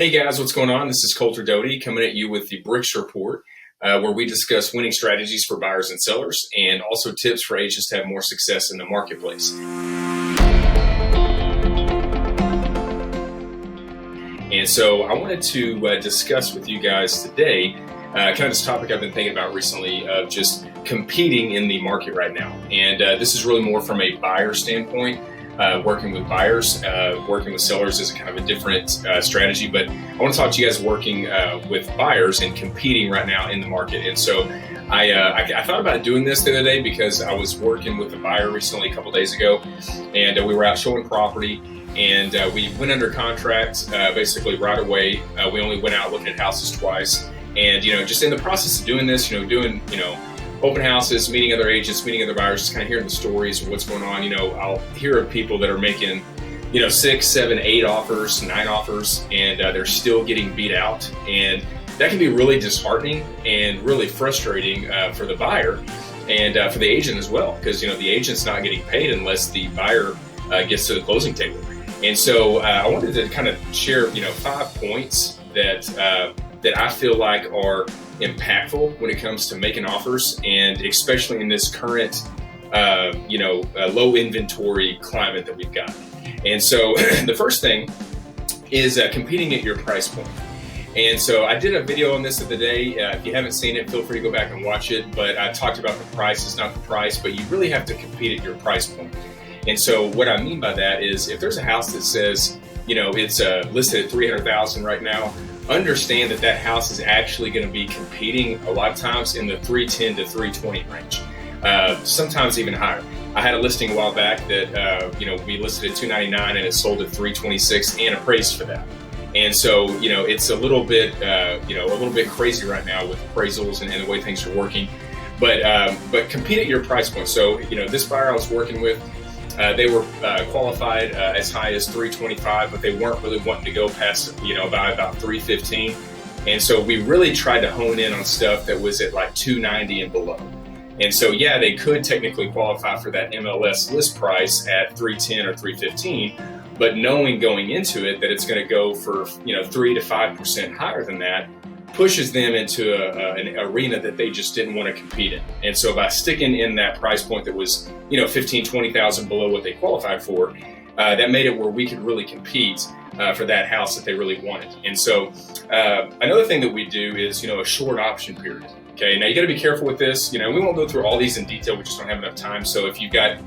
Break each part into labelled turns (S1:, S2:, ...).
S1: Hey guys, what's going on? This is Colter Doty coming at you with the Bricks Report, where we discuss winning strategies for buyers and sellers and also tips for agents to have more success in the marketplace. And so I wanted to discuss with you guys today kind of this topic I've been thinking about recently of just competing in the market right now. And this is really more from a buyer standpoint. Working with buyers, working with sellers is kind of a different strategy, but I want to talk to you guys working with buyers and competing right now in the market. And so I thought about doing this the other day because I was working with a buyer recently a couple days ago, and we were out showing property, and we went under contract basically right away. We only went out looking at houses twice, and just in the process of doing this, doing open houses, meeting other agents, meeting other buyers, just kind of hearing the stories of what's going on. I'll hear of people that are making, 6, 7, 8 offers, 9 offers, and they're still getting beat out. And that can be really disheartening and really frustrating for the buyer and for the agent as well, because, the agent's not getting paid unless the buyer gets to the closing table. And so I wanted to kind of share, 5 points that I feel like are impactful when it comes to making offers, and especially in this current, low inventory climate that we've got. And so the first thing is competing at your price point. And so I did a video on this the other day. If you haven't seen it, feel free to go back and watch it. But I talked about the price is not the price, but you really have to compete at your price point. And so what I mean by that is if there's a house that says, it's listed at $300,000 right now, understand that house is actually going to be competing a lot of times in the $310,000 to $320,000 range, sometimes even higher. I had a listing a while back that we listed at $299,000 and it sold at $326,000 and appraised for that. And so it's a little bit crazy right now with appraisals and the way things are working. But compete at your price point. So this buyer I was working with, they were qualified as high as $325,000, but they weren't really wanting to go past, about $315,000. And so we really tried to hone in on stuff that was at like $290,000 and below. And so, yeah, they could technically qualify for that MLS list price at $310,000 or $315,000, but knowing going into it that it's going to go for, 3 to 5% higher than that, pushes them into an arena that they just didn't want to compete in. And so by sticking in that price point that was, $15,000, $20,000 below what they qualified for, that made it where we could really compete for that house that they really wanted. And so another thing that we do is, a short option period. Okay, now you got to be careful with this. We won't go through all these in detail. We just don't have enough time. So if you've got,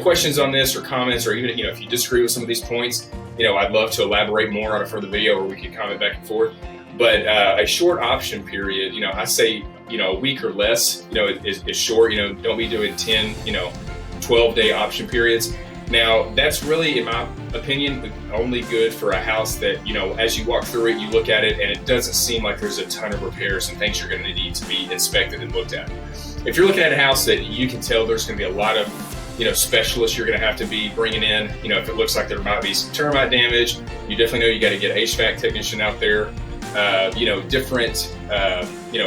S1: questions on this or comments, or even, if you disagree with some of these points, I'd love to elaborate more on a further video where we can comment back and forth. But a short option period, I say, a week or less, is short. Don't be doing 10, 12-day option periods. Now, that's really, in my opinion, only good for a house that, as you walk through it, you look at it, and it doesn't seem like there's a ton of repairs and things you're going to need to be inspected and looked at. If you're looking at a house that you can tell there's going to be a lot of, specialists you're going to have to be bringing in, if it looks like there might be some termite damage, you definitely know you got to get an HVAC technician out there. Different,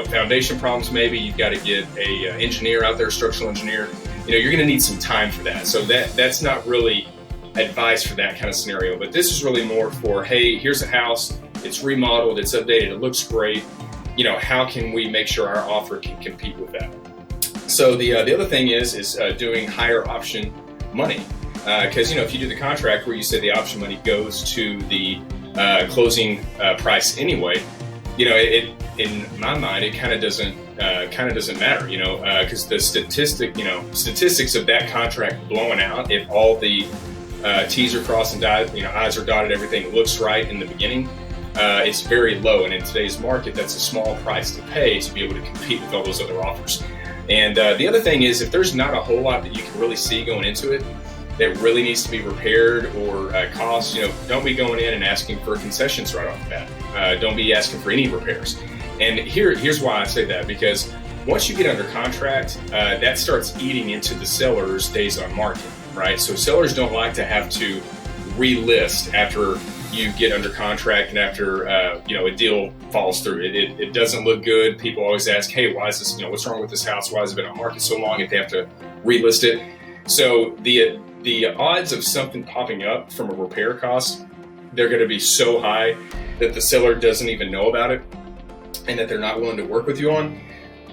S1: foundation problems, maybe you've got to get a engineer out there, structural engineer. You're going to need some time for that. So that's not really advice for that kind of scenario. But this is really more for, hey, here's a house, it's remodeled, it's updated, it looks great. How can we make sure our offer can compete with that? So the other thing is doing higher option money. Because, if you do the contract where you say the option money goes to the closing price anyway, it in my mind it kind of doesn't matter, because the statistics of that contract blowing out, if all the T's are crossed and I's are dotted, everything looks right in the beginning, it's very low. And in today's market, that's a small price to pay to be able to compete with all those other offers. And the other thing is, if there's not a whole lot that you can really see going into it that really needs to be repaired or costs, don't be going in and asking for concessions right off the bat. Don't be asking for any repairs. And here's why I say that, because once you get under contract, that starts eating into the seller's days on market, right? So sellers don't like to have to relist after you get under contract and after a deal falls through. It doesn't look good. People always ask, hey, why is this, what's wrong with this house? Why has it been on market so long if they have to relist it? So the odds of something popping up from a repair cost they're going to be so high that the seller doesn't even know about it and that they're not willing to work with you on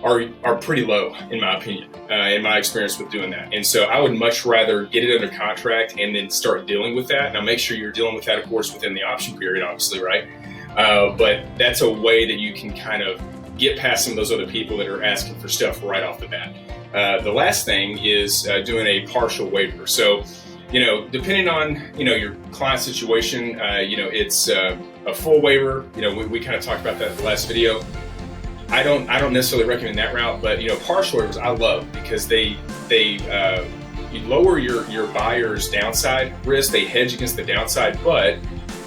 S1: are pretty low, in my opinion, in my experience with doing that. And so I would much rather get it under contract and then start dealing with that. Now, make sure you're dealing with that, of course, within the option period, obviously, right? But that's a way that you can kind of get past some of those other people that are asking for stuff right off the bat. The last thing is doing a partial waiver. So, depending on, your client situation, it's a full waiver. We kind of talked about that in the last video. I don't necessarily recommend that route, but partial waivers I love because they you lower your buyer's downside risk. They hedge against the downside, but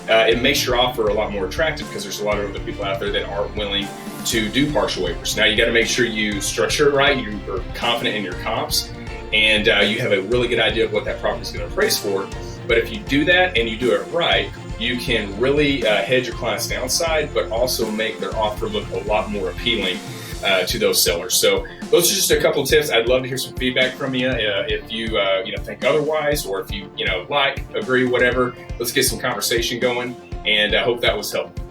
S1: it makes your offer a lot more attractive because there's a lot of other people out there that aren't willing to do partial waivers. Now, you got to make sure you structure it right. You are confident in your comps, and you have a really good idea of what that property is going to appraise for. But if you do that and you do it right, you can really hedge your client's downside, but also make their offer look a lot more appealing to those sellers. So those are just a couple of tips. I'd love to hear some feedback from you. If you think otherwise, or if you agree, whatever. Let's get some conversation going, and I hope that was helpful.